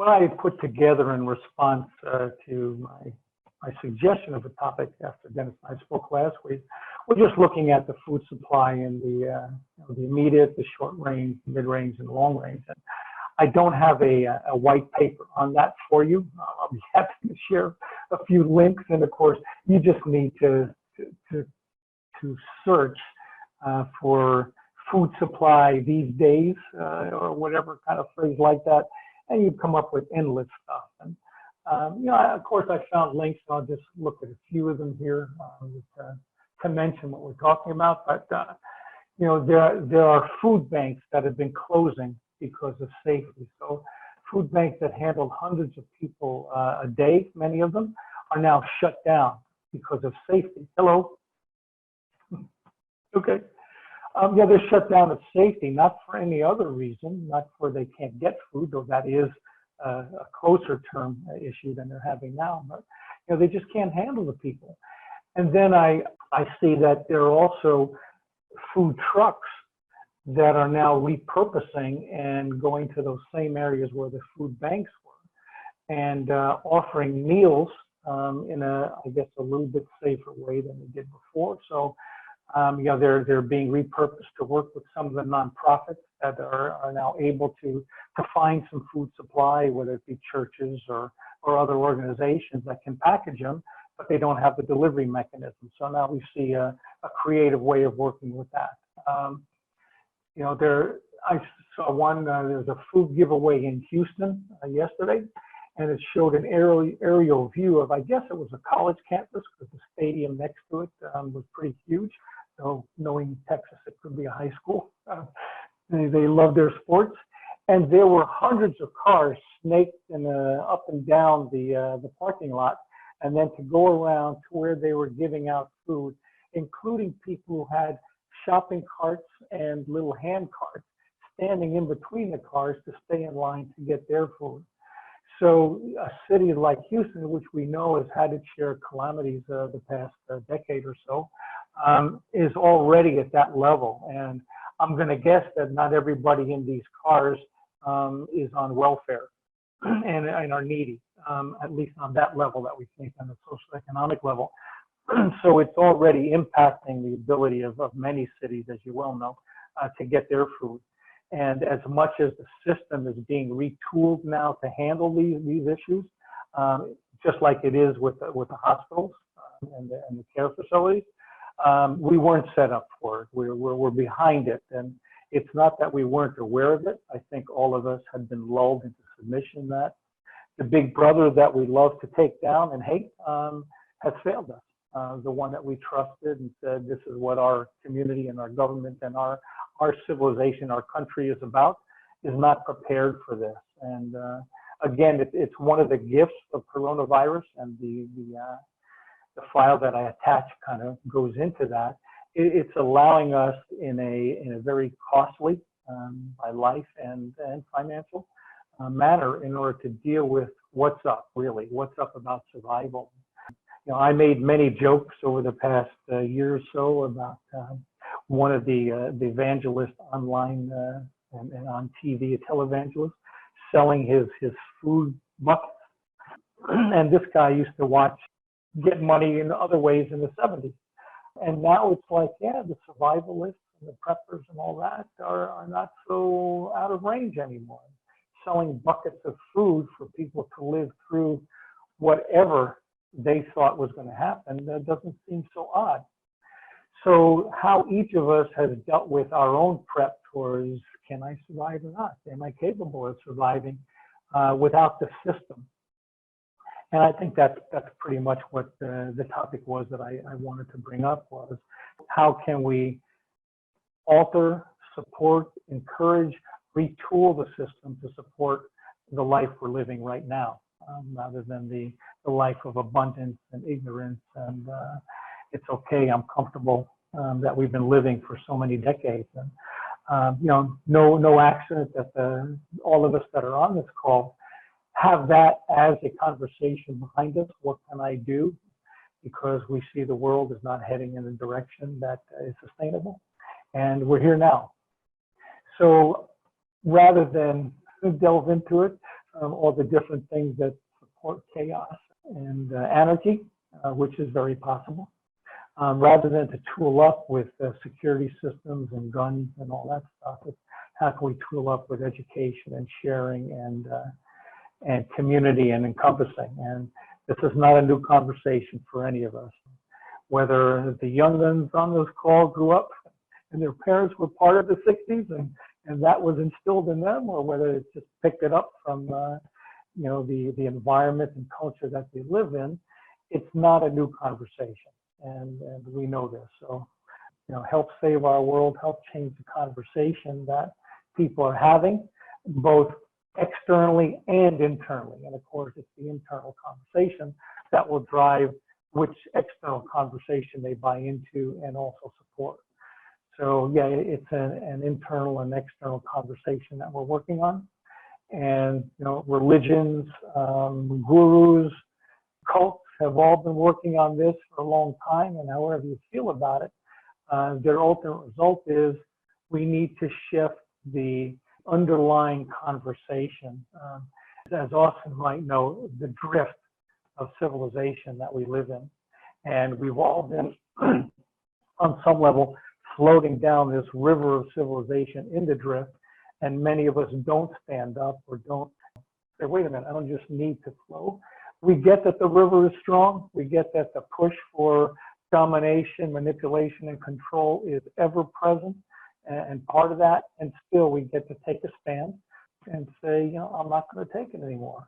I put together in response to my suggestion of a topic after Dennis and I spoke last week, we're just looking at the food supply in the, the immediate, the short range, mid-range, and long range. And I don't have a white paper on that for you. I'll be happy to share a few links, and of course, you just need to search for food supply these days, or whatever kind of phrase like that, and you come up with endless stuff. And of course, I found links, and I'll just look at a few of them here to mention what we're talking about. But there are food banks that have been closing because of safety. So food banks that handled hundreds of people a day, many of them, are now shut down because of safety. Hello? Okay. They're shut down of safety, not for any other reason, not for they can't get food, though that is a closer term issue than they're having now, but they just can't handle the people. And then I see that there are also food trucks that are now repurposing and going to those same areas where the food banks were and offering meals in I guess, a little bit safer way than they did before. So they're being repurposed to work with some of the nonprofits that are now able to find some food supply, whether it be churches or other organizations that can package them, but they don't have the delivery mechanism. So now we see a creative way of working with that. I saw one, there's a food giveaway in Houston yesterday, and it showed an aerial view of, I guess it was a college campus, because the stadium next to it was pretty huge. So knowing Texas, it could be a high school. They love their sports. And there were hundreds of cars snaked up and down the parking lot, and then to go around to where they were giving out food, including people who had shopping carts and little hand carts standing in between the cars to stay in line to get their food. So a city like Houston, which we know has had its share of calamities the past decade or so, is already at that level. And I'm going to guess that not everybody in these cars is on welfare and are needy, at least on that level that we think on the socioeconomic level. So it's already impacting the ability of many cities, as you well know, to get their food. And as much as the system is being retooled now to handle these issues, just like it is with the hospitals and the care facilities, we weren't set up for it. We're behind it. And it's not that we weren't aware of it. I think all of us had been lulled into submission that the big brother that we love to take down and hate has failed us. The one that we trusted and said, this is what our community and our government and our civilization, our country is about, is not prepared for this. And again, it's one of the gifts of coronavirus, and the file that I attached kind of goes into that. It's allowing us in a very costly, by life and financial manner, in order to deal with what's up, really, what's up about survival. I made many jokes over the past year or so about one of the evangelists online and on TV, a televangelist, selling his food buckets. And this guy used to get money in other ways in the 70s. And now it's like, yeah, the survivalists and the preppers and all that are not so out of range anymore. Selling buckets of food for people to live through whatever they thought was going to happen, that doesn't seem so odd. So how each of us has dealt with our own prep towards, can I survive or not? Am I capable of surviving without the system? And I think that's pretty much what the topic was that I wanted to bring up, was how can we alter, support, encourage, retool the system to support the life we're living right now, rather than the life of abundance and ignorance and it's okay, I'm comfortable, that we've been living for so many decades. And no accident that all of us that are on this call have that as a conversation behind us. What can I do? Because we see the world is not heading in a direction that is sustainable, and we're here now. So rather than delve into it, all the different things that support chaos and anarchy, which is very possible. Rather than to tool up with security systems and guns and all that stuff, it's how can we tool up with education and sharing and community and encompassing. And this is not a new conversation for any of us. Whether the young ones on this call grew up and their parents were part of the 60s and that was instilled in them, or whether it's just picked it up from the environment and culture that they live in, it's not a new conversation. And we know this. So, help save our world, help change the conversation that people are having, both externally and internally. And of course, it's the internal conversation that will drive which external conversation they buy into and also support. So yeah, it's an internal and external conversation that we're working on. And religions, gurus, cults have all been working on this for a long time, and however you feel about it, their ultimate result is we need to shift the underlying conversation. As Austin might know, the drift of civilization that we live in. And we've all been, on some level, floating down this river of civilization in the drift, and many of us don't stand up or don't say, wait a minute, I don't just need to flow. We get that the river is strong. We get that the push for domination, manipulation, and control is ever present and part of that. And still we get to take a stand and say, I'm not going to take it anymore.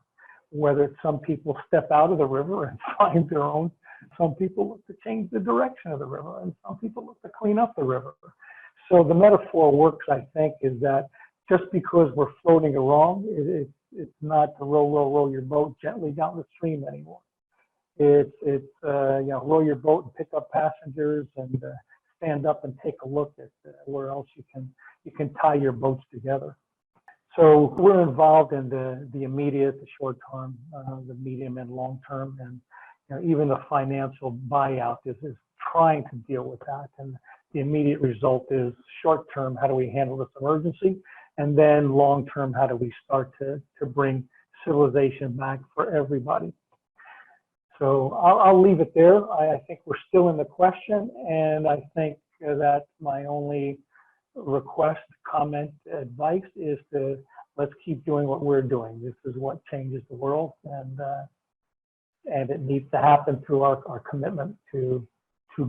Whether it's some people step out of the river and find their own, some people look to change the direction of the river, and some people look to clean up the river. So the metaphor works, I think, is that just because we're floating along, it's not to row your boat gently down the stream anymore. It's row your boat and pick up passengers and stand up and take a look at where else you can tie your boats together. So we're involved in the immediate, the short term, the medium and long term, and even the financial buyout is trying to deal with that. And the immediate result is short term, how do we handle this emergency? And then long term, how do we start to bring civilization back for everybody? So I'll leave it there. I think we're still in the question, and I think that my only request, comment, advice is to let's keep doing what we're doing. This is what changes the world, and it needs to happen through our commitment to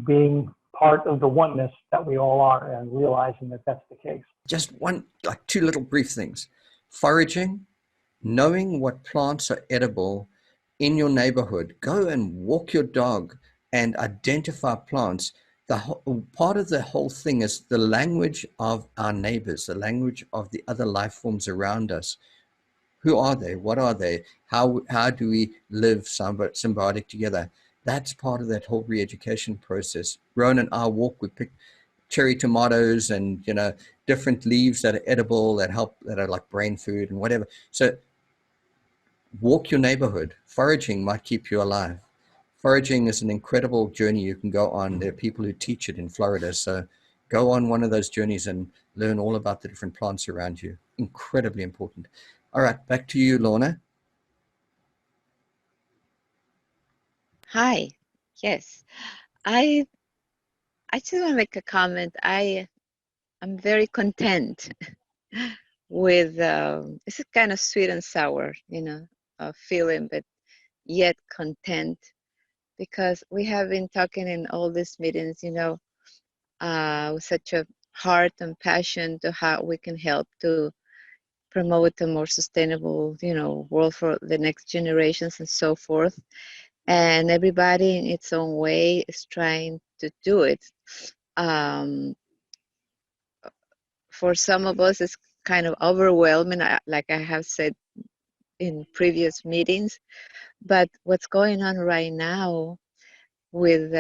being part of the oneness that we all are and realizing that that's the case. Just two little brief things. Foraging, knowing what plants are edible in your neighborhood. Go and walk your dog and identify plants. Part of the whole thing is the language of our neighbors, the language of the other life forms around us. Who are they? What are they? How do we live symbiotic together? That's part of that whole re-education process. Rowan and I walk, we pick cherry tomatoes and different leaves that are edible, that are like brain food and whatever. So walk your neighborhood. Foraging might keep you alive. Foraging is an incredible journey you can go on. There are people who teach it in Florida. So go on one of those journeys and learn all about the different plants around you. Incredibly important. All right, back to you, Lorna. Hi. Yes. I just want to make a comment. I'm very content with it's a kind of sweet and sour, feeling, but yet content, because we have been talking in all these meetings, with such a heart and passion to how we can help to promote a more sustainable, world for the next generations and so forth. And everybody in its own way is trying to do it. For some of us, it's kind of overwhelming, like I have said in previous meetings. But what's going on right now with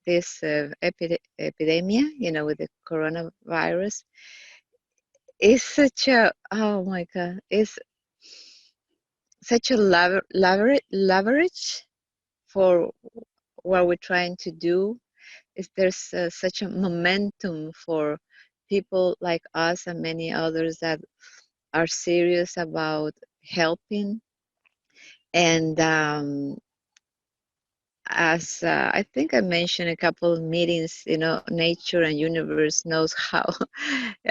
this epidemic, with the coronavirus, is such a, oh my God, it's such a leverage for what we're trying to do. There's such a momentum for people like us and many others that are serious about helping. And as I think I mentioned a couple of meetings, nature and universe knows how.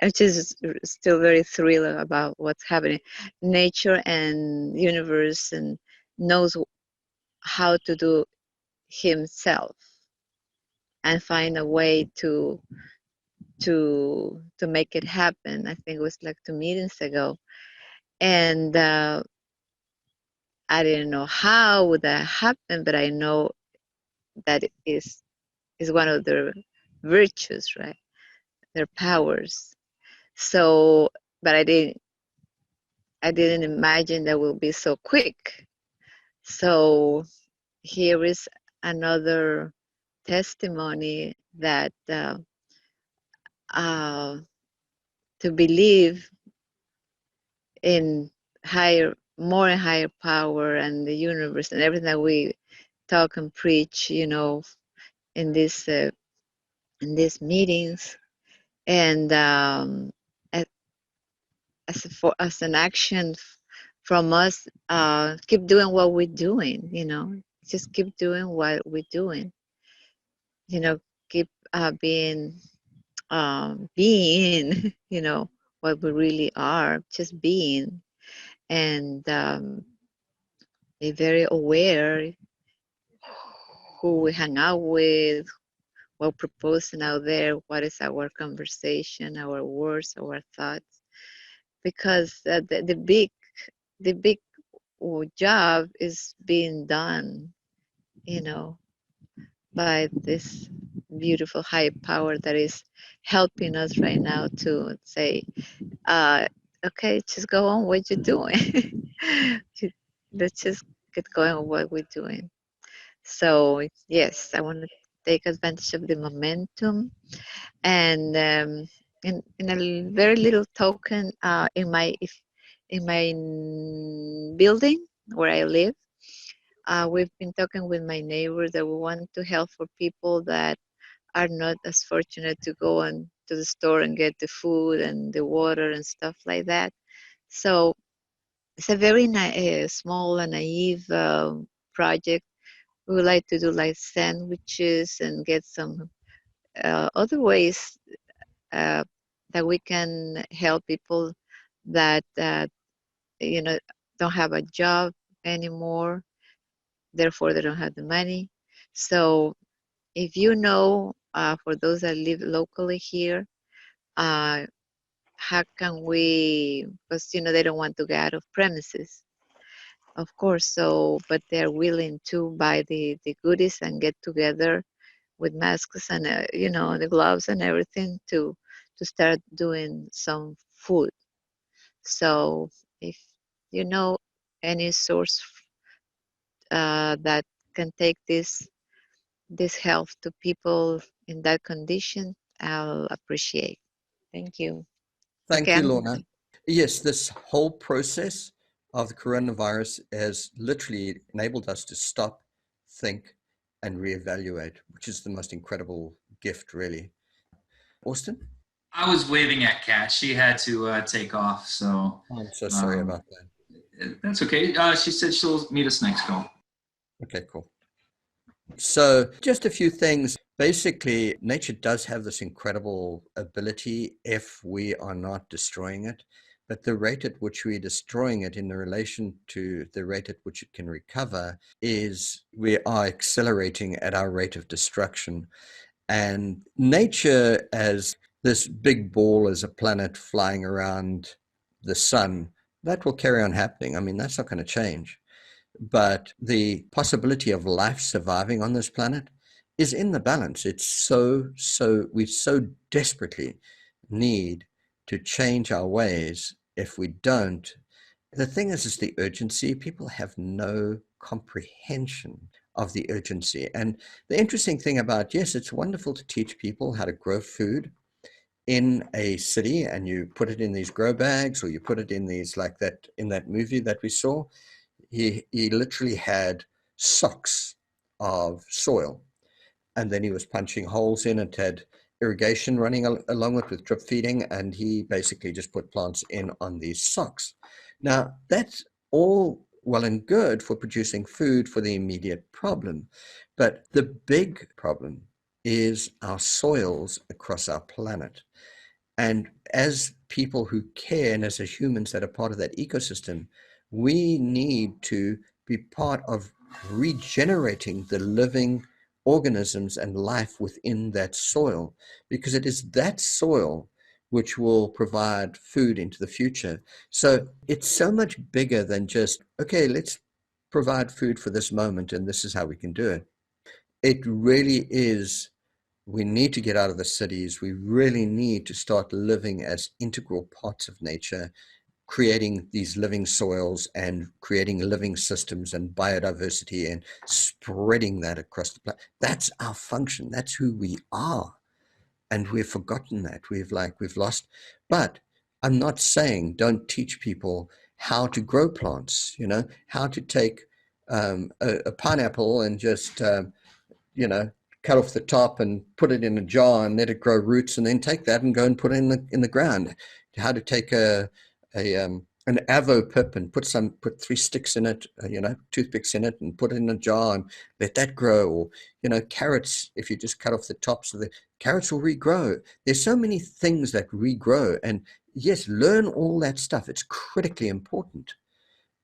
I'm just still very thrilled about what's happening. Nature and universe and knows how to do himself and find a way to make it happen. I think it was like 2 meetings ago, and I didn't know how would that happen, but I know that is one of their virtues, right? Their powers. So, but I didn't imagine that will be so quick. So here is another testimony that uh, to believe in more and higher power and the universe and everything that we talk and preach, in these meetings, and as an action from us, keep doing what we're doing. Just keep doing what we're doing. Keep being what we really are, just being, and be very aware who we hang out with, what we're proposing out there, what is our conversation, our words, our thoughts, because the big job is being done, you know, by this beautiful high power that is helping us right now to say, uh, okay, just go on what you're doing. Let's just get going on what we're doing. So yes, I want to take advantage of the momentum, and in a very little token, in my building where I live, we've been talking with my neighbors that we want to help for people that are not as fortunate to go on to the store and get the food and the water and stuff like that. So it's a very small and naive project. We would like to do like sandwiches and get some other ways uh, that we can help people that you know don't have a job anymore, therefore they don't have the money. So if for those that live locally here, uh, how can we, because they don't want to get out of premises, of course, so but they're willing to buy the goodies and get together with masks and the gloves and everything to start doing some food. So if you know any source that can take this help to people in that condition, I'll appreciate. Thank you. Thank Okay, you, Lorna. Yes, this whole process of the coronavirus has literally enabled us to stop, think, and reevaluate, which is the most incredible gift, really. Austin? I was waving at Kat. She had to take off, so I'm so sorry um, about that. that's okay. She said she'll meet us next go. Okay, cool. So, just a few things. Basically, nature does have this incredible ability if we are not destroying it. But the rate at which we're destroying it in the relation to the rate at which it can recover is we are accelerating at our rate of destruction. And nature, as this big ball as a planet flying around the sun, that will carry on happening. I mean, that's not going to change. But the possibility of life surviving on this planet is in the balance. It's we so desperately need to change our ways. If we don't, the thing is the urgency. People have no comprehension of the urgency. And the interesting thing about, yes, it's wonderful to teach people how to grow food in a city, and you put it in these grow bags, or you put it in these, like that in that movie that we saw. He literally had socks of soil, and then he was punching holes in it, had irrigation running along it with drip feeding, and he basically just put plants in on these socks. Now, that's all well and good for producing food for the immediate problem. But the big problem is our soils across our planet. And as people who care, and as humans that are part of that ecosystem, we need to be part of regenerating the living organisms and life within that soil, because it is that soil which will provide food into the future. So it's so much bigger than just, okay, let's provide food for this moment and this is how we can do it. It really is, we need to get out of the cities. We really need to start living as integral parts of nature, creating these living soils and creating living systems and biodiversity and spreading that across the planet. That's our function. That's who we are. And we've forgotten that. We've lost. But I'm not saying don't teach people how to grow plants, how to take a pineapple and just cut off the top and put it in a jar and let it grow roots, and then take that and go and put it in the ground. How to take an avo pip and put 3 sticks in it, toothpicks in it, and put it in a jar and let that grow. Or carrots, if you just cut off the tops of the carrots, will regrow. There's so many things that regrow, and yes, learn all that stuff. It's critically important,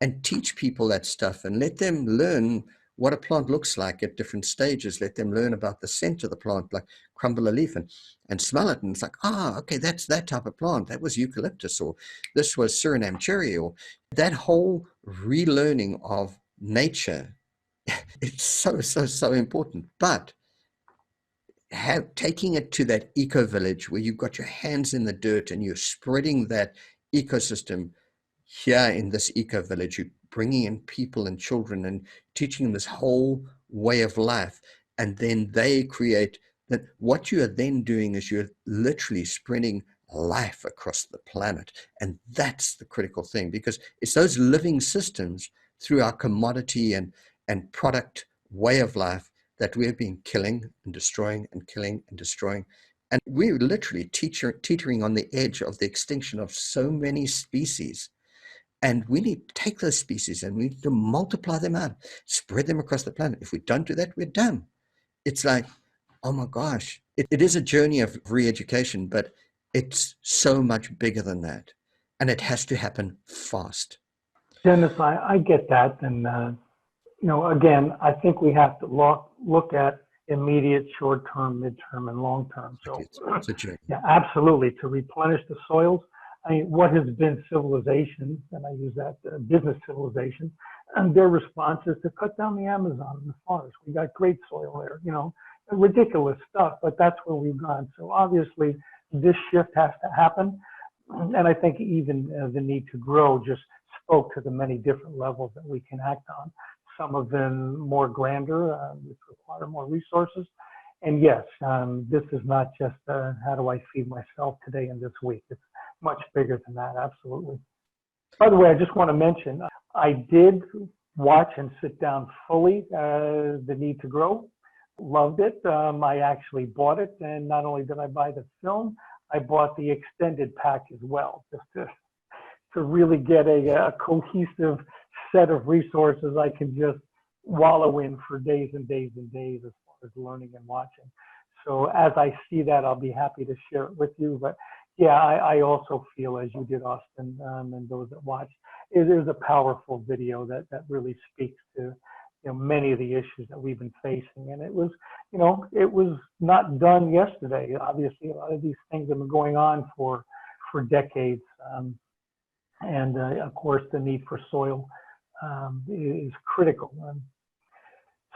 and teach people that stuff and let them learn what a plant looks like at different stages. Let them learn about the scent of the plant, like crumble a leaf and smell it. And it's like, okay, that's that type of plant. That was eucalyptus, or this was Suriname cherry, or that whole relearning of nature. It's so important. But taking it to that eco village where you've got your hands in the dirt and you're spreading that ecosystem. Here in this eco village, you're bringing in people and children and teaching them this whole way of life. And then they create that. What you are then doing is you're literally spreading life across the planet. And that's the critical thing, because it's those living systems through our commodity and product way of life that we've been killing and destroying and killing and destroying. And we're literally teetering on the edge of the extinction of so many species. And we need to take those species and we need to multiply them out, spread them across the planet. If we don't do that, we're done. It's like, oh my gosh, it is a journey of re-education, but it's so much bigger than that. And it has to happen fast. Dennis, I get that. And, again, I think we have to look at immediate, short-term, mid-term, and long-term. So, it's a journey. Yeah, absolutely. To replenish the soils. I mean, what has been civilization, and I use that business civilization, and their response is to cut down the Amazon and the forest. We got great soil there, ridiculous stuff, but that's where we've gone. So obviously this shift has to happen. And I think even the need to grow just spoke to the many different levels that we can act on. Some of them more grander, which require more resources. And yes, this is not just how do I feed myself today and this week. It's much bigger than that, absolutely. By the way, I just want to mention, I did watch and sit down fully The Need to Grow. Loved it. I actually bought it, and not only did I buy the film, I bought the extended pack as well, just to really get a cohesive set of resources I can just wallow in for days and days and days as far as learning and watching. So as I see that, I'll be happy to share it with you. But yeah, I also feel, as you did, Austin, and those that watch, it is a powerful video that really speaks to many of the issues that we've been facing. And it was not done yesterday. Obviously, a lot of these things have been going on for decades. And of course, the need for soil is critical.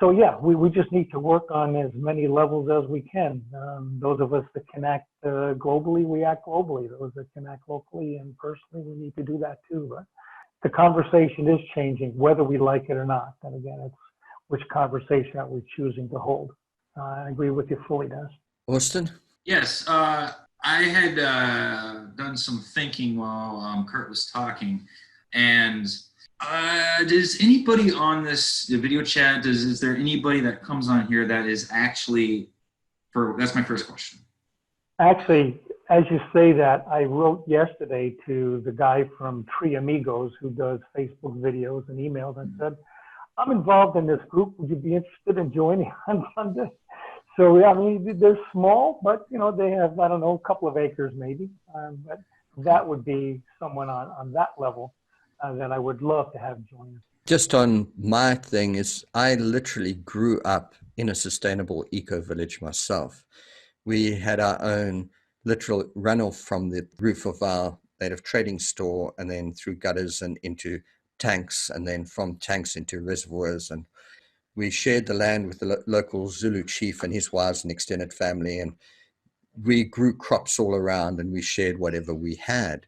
So yeah, we just need to work on as many levels as we can. Those of us that can act globally, we act globally. Those that can act locally and personally, we need to do that too. But the conversation is changing, whether we like it or not. And again, it's which conversation are we choosing to hold. I agree with you fully, Dennis. Austin? Yes, I had done some thinking while Kurt was talking, and does anybody on this video chat, is there anybody that comes on here that is actually, that's my first question. Actually, as you say that, I wrote yesterday to the guy from Tree Amigos who does Facebook videos and emails and said, I'm involved in this group. Would you be interested in joining on this? So, yeah, I mean, they're small, but, you know, they have, I don't know, a couple of acres maybe. But that would be someone on that level that I would love to have join us. Just on my thing is I literally grew up in a sustainable eco village myself. We had our own literal runoff from the roof of our native trading store and then through gutters and into tanks and then from tanks into reservoirs. And we shared the land with the local Zulu chief and his wives and extended family. And we grew crops all around and we shared whatever we had.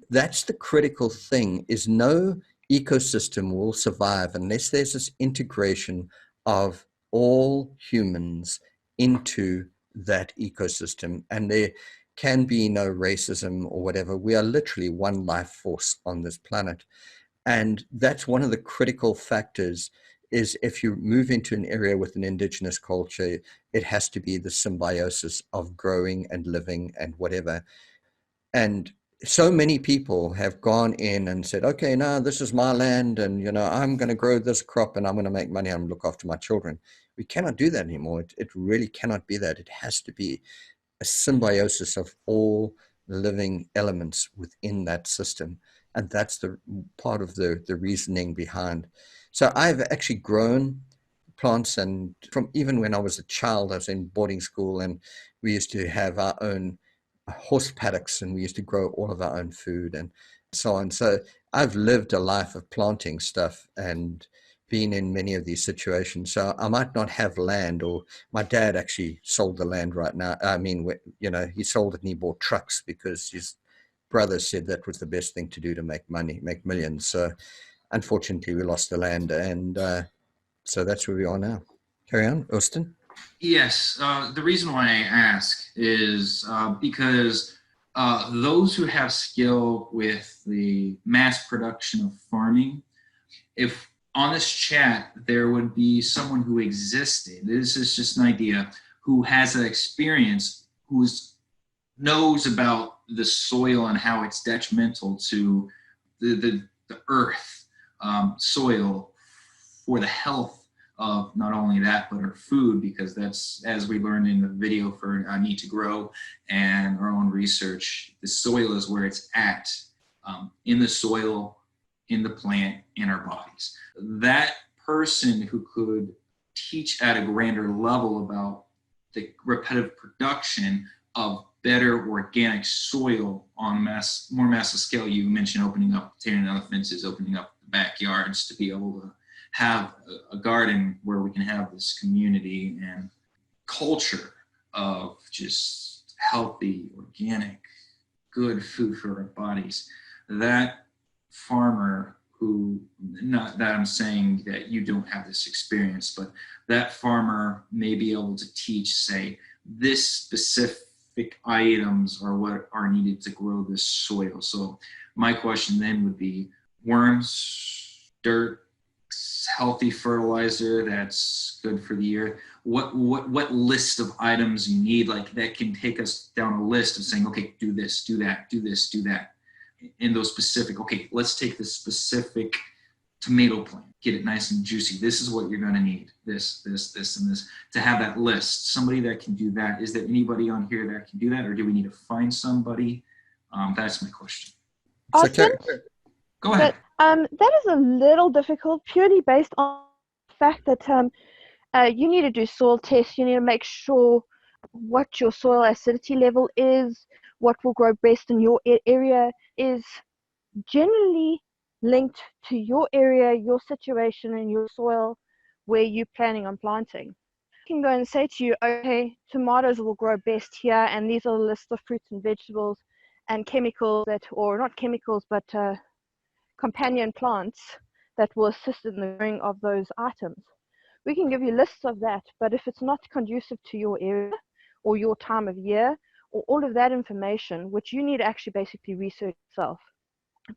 That's the critical thing, is no ecosystem will survive unless there's this integration of all humans into that ecosystem. And there can be no racism or whatever. We are literally one life force on this planet. And that's one of the critical factors, is if you move into an area with an indigenous culture, it has to be the symbiosis of growing and living and whatever. And so many people have gone in and said, okay, now this is my land and, you know, I'm going to grow this crop and I'm going to make money and look after my children. We cannot do that anymore. It really cannot be that. It has to be a symbiosis of all living elements within that system. And that's the part of the reasoning behind. So I've actually grown plants, and from even when I was a child, I was in boarding school and we used to have our own horse paddocks and we used to grow all of our own food and so on. So I've lived a life of planting stuff and been in many of these situations. So I might not have land, or my dad actually sold the land right now. I mean, you know, he sold it and he bought trucks because his brother said that was the best thing to do to make money, make millions. So unfortunately we lost the land, and so that's where we are now. Carry on, Austin. Yes, the reason why I ask is because those who have skill with the mass production of farming, if on this chat there would be someone who existed, this is just an idea, who has that experience, who knows about the soil and how it's detrimental to the earth, soil, for the health of not only that, but our food, because that's, as we learned in the video for Need to Grow and our own research, the soil is where it's at, in the soil, in the plant, in our bodies. That person who could teach at a grander level about the repetitive production of better organic soil on more massive scale. You mentioned opening up, tearing down the fences, opening up the backyards to be able to have a garden where we can have this community and culture of just healthy, organic, good food for our bodies. That farmer who, not that I'm saying that you don't have this experience, but that farmer may be able to teach, say, this specific items are what are needed to grow this soil. So my question then would be, worms, dirt, healthy fertilizer that's good for the earth, what list of items you need, like that can take us down a list of saying, okay, do this, do that, do this, do that, in those specific, okay, let's take this specific tomato plant, get it nice and juicy, this is what you're going to need, this, and this, to have that list. Somebody that can do that. Is there anybody on here that can do that, or do we need to find somebody? That's my question. Austin? Go ahead. That is a little difficult, purely based on the fact that you need to do soil tests. You need to make sure what your soil acidity level is, what will grow best in your area is generally linked to your area, your situation, and your soil where you're planning on planting. I can go and say to you, okay, tomatoes will grow best here, and these are the list of fruits and vegetables and chemicals that, or not chemicals, but companion plants that will assist in the growing of those items. We can give you lists of that, but if it's not conducive to your area or your time of year or all of that information, which you need to actually basically research yourself.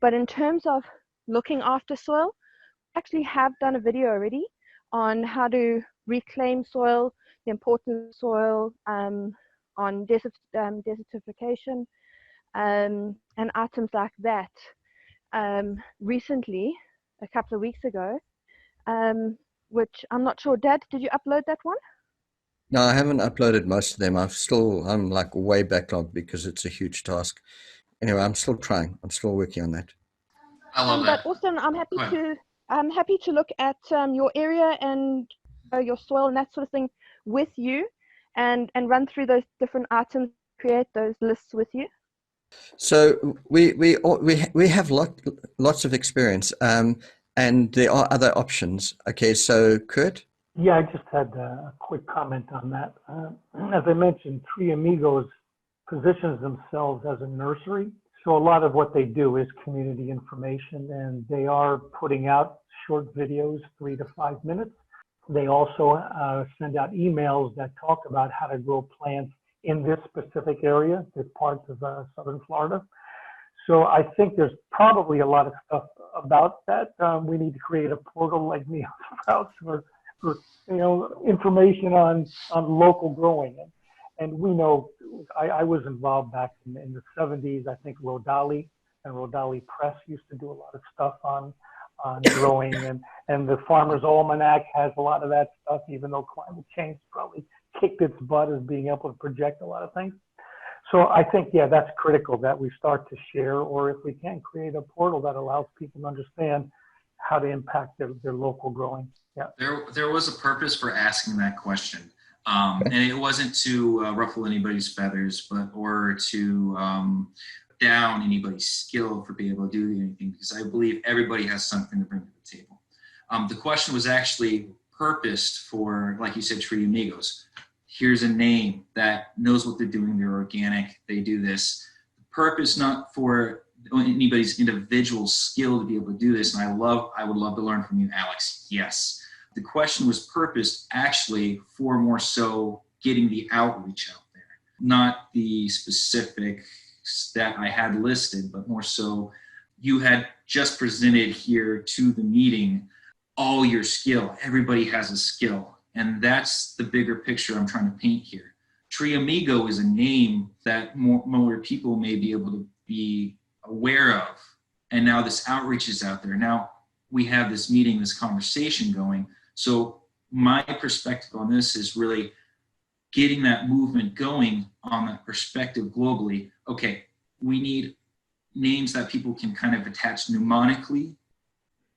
But in terms of looking after soil, we actually have done a video already on how to reclaim soil, the importance of soil, desertification, and items like that. Recently, a couple of weeks ago, which I'm not sure. Dad, did you upload that one? No, I haven't uploaded most of them. I'm like way backlogged because it's a huge task. Anyway, I'm still trying. I'm still working on that. I love But that. also, Go ahead. I'm happy to look at your area and your soil and that sort of thing with you, and run through those different items, create those lists with you. So we have lots of experience, and there are other options. Okay, so Kurt. Yeah, I just had a quick comment on that. As I mentioned, Three Amigos positions themselves as a nursery. So a lot of what they do is community information, and they are putting out short videos, 3 to 5 minutes. They also send out emails that talk about how to grow plants in this specific area, this part of southern Florida. So I think there's probably a lot of stuff about that. We need to create a portal like Neil Sprouts for information on local growing. And we know, I was involved back in the 70s. I think Rodali and Rodali Press used to do a lot of stuff on growing, and the Farmer's Almanac has a lot of that stuff, even though climate change probably kicked its butt as being able to project a lot of things. So I think, yeah, that's critical that we start to share, or if we can, create a portal that allows people to understand how to impact their local growing. Yeah. There was a purpose for asking that question. And it wasn't to ruffle anybody's feathers, or to down anybody's skill for being able to do anything, because I believe everybody has something to bring to the table. The question was actually purposed for, like you said, Tree Amigos. Here's a name that knows what they're doing. They're organic. They do this. The purpose not for anybody's individual skill to be able to do this. And I would love to learn from you, Alex. Yes. The question was purposed actually for more so getting the outreach out there, not the specifics that I had listed, but more so you had just presented here to the meeting all your skill. Everybody has a skill. And that's the bigger picture I'm trying to paint here. Tree Amigo is a name that more people may be able to be aware of. And now this outreach is out there. Now we have this meeting, this conversation going. So my perspective on this is really getting that movement going on that perspective globally. Okay, we need names that people can kind of attach mnemonically,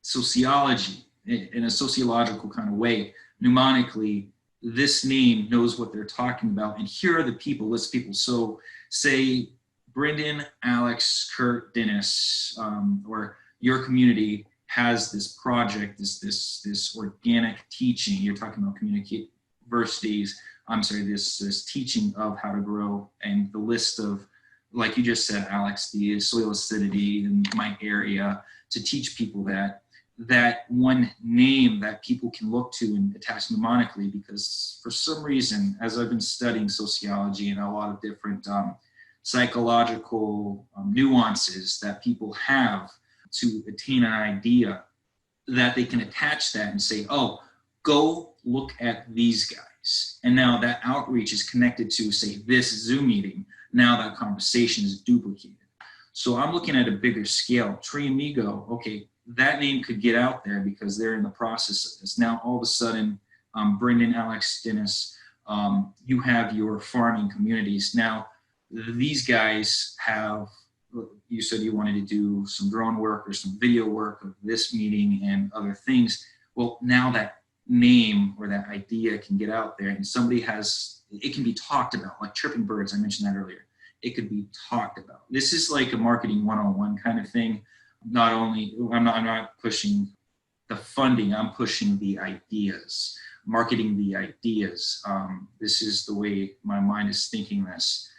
sociology, in a sociological kind of way. Mnemonically, this name knows what they're talking about, and here are the people, list people. So say Brendan, Alex, Kurt, Dennis, or your community has this project, this organic teaching. You're talking about this teaching of how to grow, and the list of, like you just said, Alex, the soil acidity in my area, to teach people that one name that people can look to and attach mnemonically, because for some reason, as I've been studying sociology and a lot of different psychological nuances that people have to attain an idea, that they can attach that and say, oh, go look at these guys. And now that outreach is connected to, say, this Zoom meeting. Now that conversation is duplicated. So I'm looking at a bigger scale. Tree Amigo, okay, that name could get out there because they're in the process of this. Now, all of a sudden, Brendan, Alex, Dennis, you have your farming communities. Now, these guys have, you said you wanted to do some drone work or some video work of this meeting and other things. Well, now that name or that idea can get out there, and somebody has, it can be talked about, like chirping birds, I mentioned that earlier. It could be talked about. This is like a marketing 101 kind of thing. Not only, I'm not pushing the funding, I'm pushing the ideas, marketing the ideas. This is the way my mind is thinking this.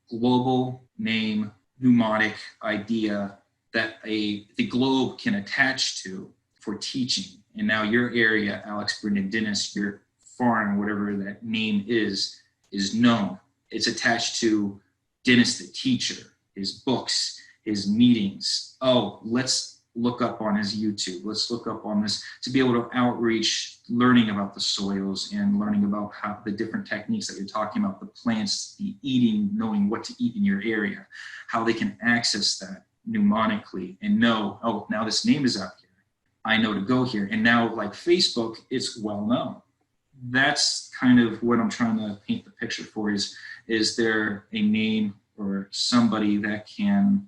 Global name, mnemonic idea that the globe can attach to for teaching. And now your area, Alex, Brendan, Dennis, your farm, whatever that name is known. It's attached to Dennis the teacher, his books, his meetings. Oh, let's look up on his YouTube. Let's look up on this to be able to outreach, learning about the soils and learning about how the different techniques that you're talking about, the plants, the eating, knowing what to eat in your area, how they can access that mnemonically and know, oh, now this name is out here. I know to go here. And now, like Facebook, it's well known. That's kind of what I'm trying to paint the picture for is there a name or somebody that can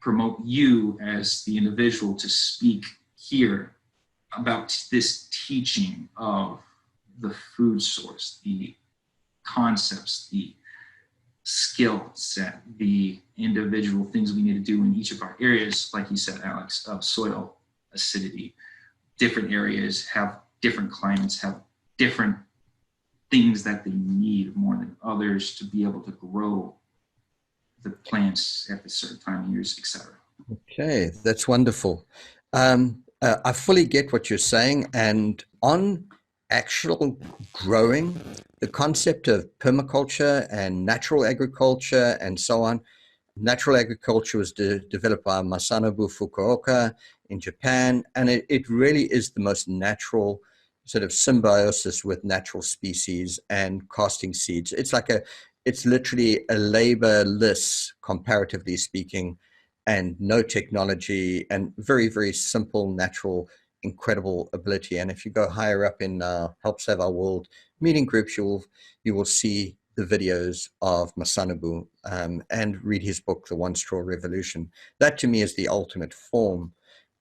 promote you as the individual to speak here about this teaching of the food source, the concepts, the skill set, the individual things we need to do in each of our areas, like you said, Alex, of soil acidity. Different areas have different climates, have different things that they need more than others to be able to grow the plants at a certain time of years, etc. Okay, that's wonderful. I fully get what you're saying. And on actual growing, the concept of permaculture and natural agriculture and so on, natural agriculture was developed by Masanobu Fukuoka in Japan, and it really is the most natural sort of symbiosis with natural species and casting seeds. It's literally a laborless, comparatively speaking, and no technology, and very, very simple, natural, incredible ability. And if you go higher up in Help Save Our World meeting groups, you will see the videos of Masanobu and read his book, The One Straw Revolution. That to me is the ultimate form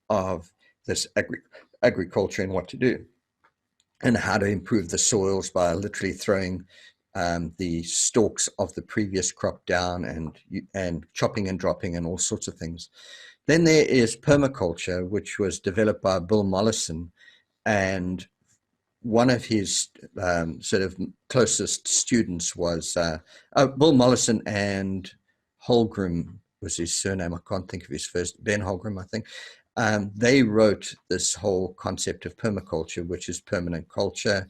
of this agriculture and what to do and how to improve the soils by literally throwing the stalks of the previous crop down and chopping and dropping and all sorts of things. Then there is permaculture, which was developed by Bill Mollison, and one of his sort of closest students was Bill Mollison, and Holmgren was his surname. I can't think of his first, Ben Holmgren, I think. They wrote this whole concept of permaculture, which is permanent culture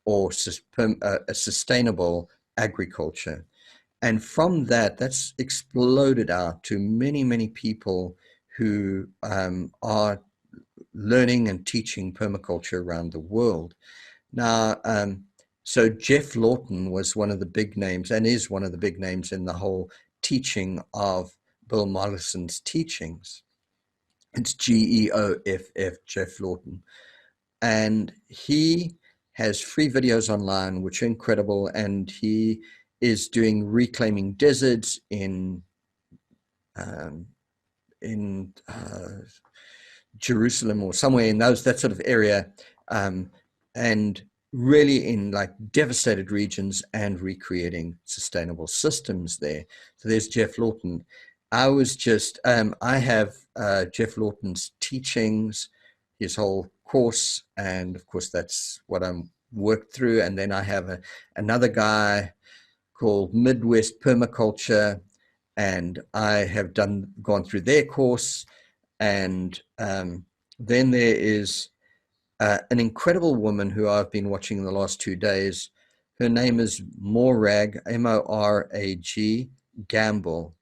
or a sustainable agriculture. And from that's exploded out to many, many people who are learning and teaching permaculture around the world. Now, so Jeff Lawton was one of the big names and is one of the big names in the whole teaching of Bill Mollison's teachings. It's GEOFF, Jeff Lawton. And he has free videos online, which are incredible. And he is doing reclaiming deserts in Jerusalem or somewhere in that sort of area, and really in like devastated regions and recreating sustainable systems there. So there's Jeff Lawton. I have Jeff Lawton's teachings, his whole course, and of course that's what I'm worked through. And then I have another guy called Midwest Permaculture, and I have gone through their course. And then there is an incredible woman who I've been watching in the last 2 days. Her name is Morag, Morag Gamble,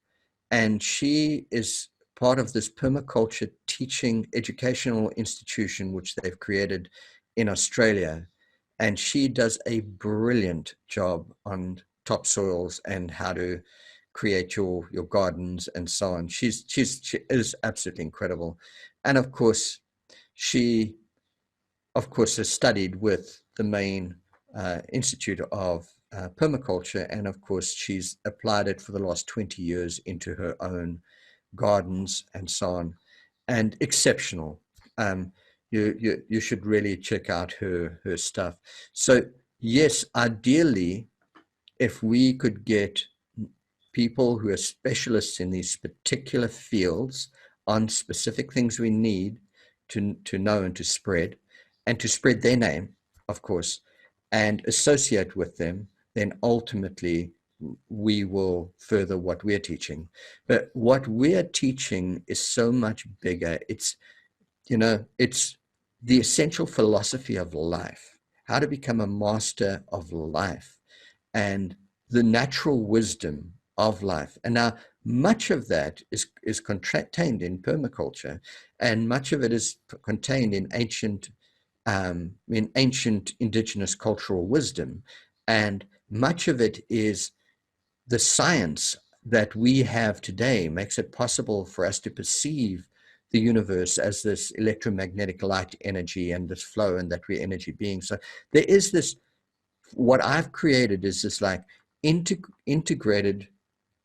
and she is part of this permaculture teaching educational institution which they've created in Australia. And she does a brilliant job on topsoils and how to create your gardens and so on. She is absolutely incredible. And of course, she has studied with the main Institute of Permaculture, and of course she's applied it for the last 20 years into her own gardens and so on, and exceptional. You should really check out her stuff. So yes, ideally, if we could get people who are specialists in these particular fields on specific things we need to know and to spread their name, of course, and associate with them, then ultimately we will further what we're teaching. But what we're teaching is so much bigger. It's the essential philosophy of life, how to become a master of life and the natural wisdom of life. And now much of that is contained in permaculture, and much of it is contained in ancient indigenous cultural wisdom, and much of it is the science that we have today makes it possible for us to perceive the universe as this electromagnetic light energy and this flow, and that we're energy beings. So there is this, what I've created is this like integrated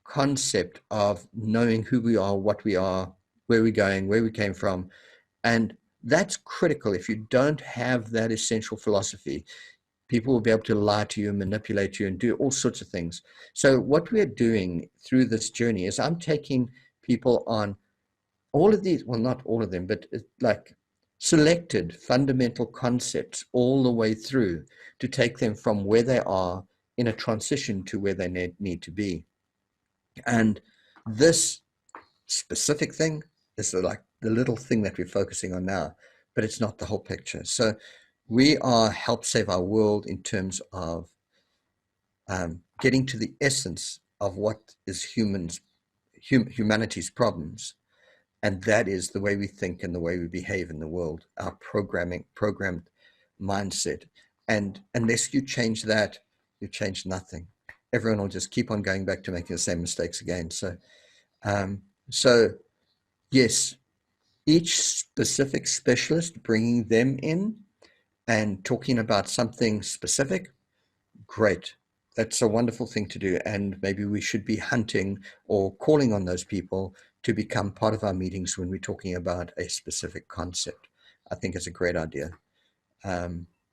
concept of knowing who we are, what we are, where we're going, where we came from. And that's critical. If you don't have that essential philosophy, people will be able to lie to you, manipulate you, and do all sorts of things. So what we're doing through this journey is I'm taking people on all of these, well, not all of them, but like selected fundamental concepts all the way through to take them from where they are in a transition to where they need to be. And this specific thing is like the little thing that we're focusing on now, but it's not the whole picture. So we are help save our world in terms of getting to the essence of what is humanity's problems. And that is the way we think and the way we behave in the world, our programmed mindset. And unless you change that, you change nothing. Everyone will just keep on going back to making the same mistakes again. So, yes, each specific specialist, bringing them in and talking about something specific, great. That's a wonderful thing to do. And maybe we should be hunting or calling on those people to become part of our meetings when we're talking about a specific concept. I think it's a great idea.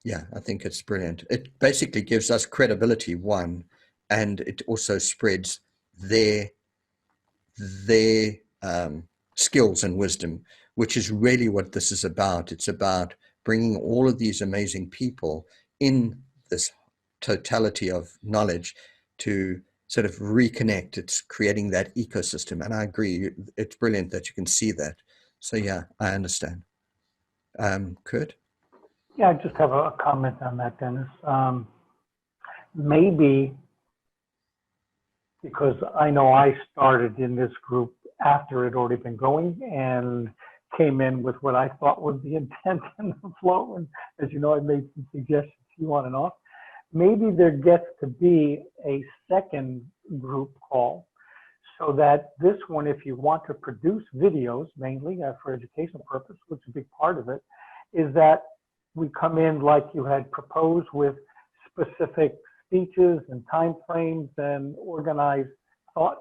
Yeah, I think it's brilliant. It basically gives us credibility, one, and it also spreads their skills and wisdom, which is really what this is about. It's about bringing all of these amazing people in this totality of knowledge to sort of reconnect. It's creating that ecosystem. And I agree, it's brilliant that you can see that. So yeah, I understand. Kurt? Yeah, I just have a comment on that, Dennis. Maybe because I know I started in this group after it had already been going and came in with what I thought was the intent and the flow. And as you know, I made some suggestions to you on and off. Maybe there gets to be a second group call so that this one, if you want to produce videos, mainly for educational purpose, which is a big part of it, is that we come in like you had proposed with specific speeches and time frames and organized thought.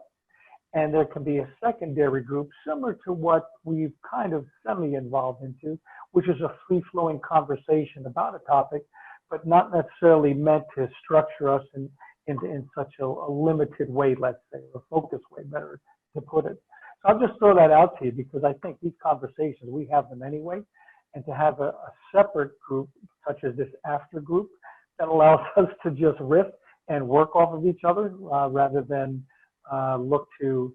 And there can be a secondary group similar to what we've kind of semi-involved into, which is a free-flowing conversation about a topic, but not necessarily meant to structure us in such a limited way, let's say, or a focused way, better to put it. So I'll just throw that out to you because I think these conversations, we have them anyway, and to have a separate group, such as this after group, that allows us to just riff and work off of each other rather than look to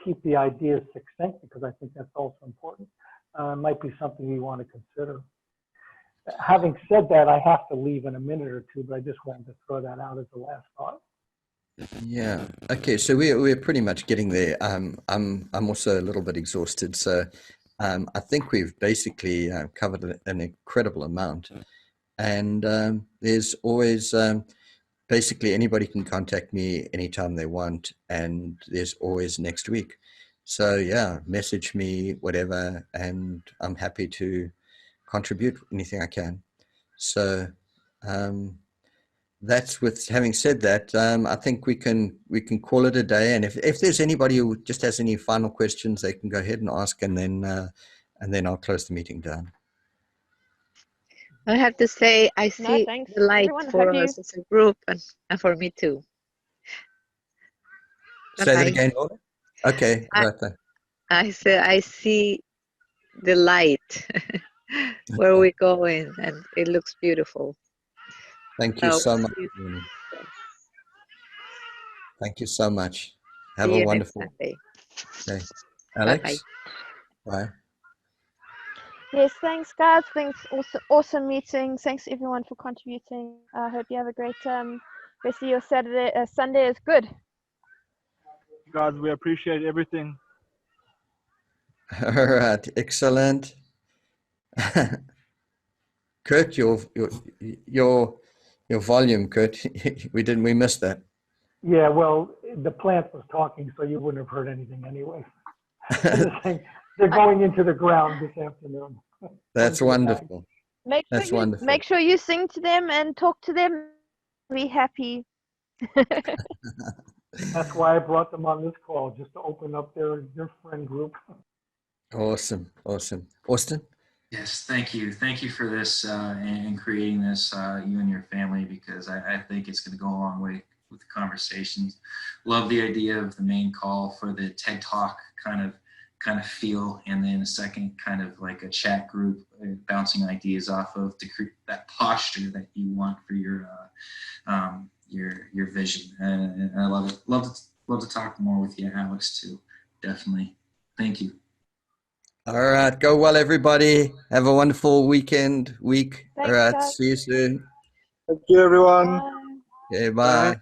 keep the ideas succinct, because I think that's also important, might be something we want to consider. Having said that, I have to leave in a minute or two, but I just wanted to throw that out as a last thought. Yeah. Okay. So we're pretty much getting there. I'm also a little bit exhausted. So I think we've basically covered an incredible amount. And there's always basically anybody can contact me anytime they want, and there's always next week. So yeah, message me, whatever, and I'm happy to contribute anything I can. So that's with having said that, I think we can call it a day. And if there's anybody who just has any final questions, they can go ahead and ask, and then I'll close the meeting down. I have to say, I see thanks, the light everyone. for us as a group and for me too. Say that Bye-bye. again, Laura? Okay, right there. I said, I see the light where we're going, and it looks beautiful. Thank you so much. Yes. Thank you so much. Have See a you wonderful next Sunday. day. Alex? Bye. Yes, thanks, guys. Thanks, awesome meeting. Thanks everyone for contributing. I hope you have a great rest of your Sunday is good. guys. We appreciate everything. All right, excellent. Kurt, your volume, Kurt. We missed that. Yeah, well, the plant was talking, so you wouldn't have heard anything anyway. I'm just saying, they're going into the ground this afternoon. That's wonderful. That's wonderful. Make sure you sing to them and talk to them. Be happy. That's why I brought them on this call, just to open up their friend group. Awesome, awesome. Austin? Yes, thank you. Thank you for this and creating this, you and your family, because I think it's going to go a long way with the conversations. Love the idea of the main call for the TED Talk kind of feel, and then a second kind of like a chat group bouncing ideas off of to create that posture that you want for your vision. And I love it. Love to talk more with you, Alex, too. Definitely. Thank you. All right. Go well, everybody. Have a wonderful week. Thanks, All right. guys. See you soon. Thank you, everyone. Bye. Okay, bye.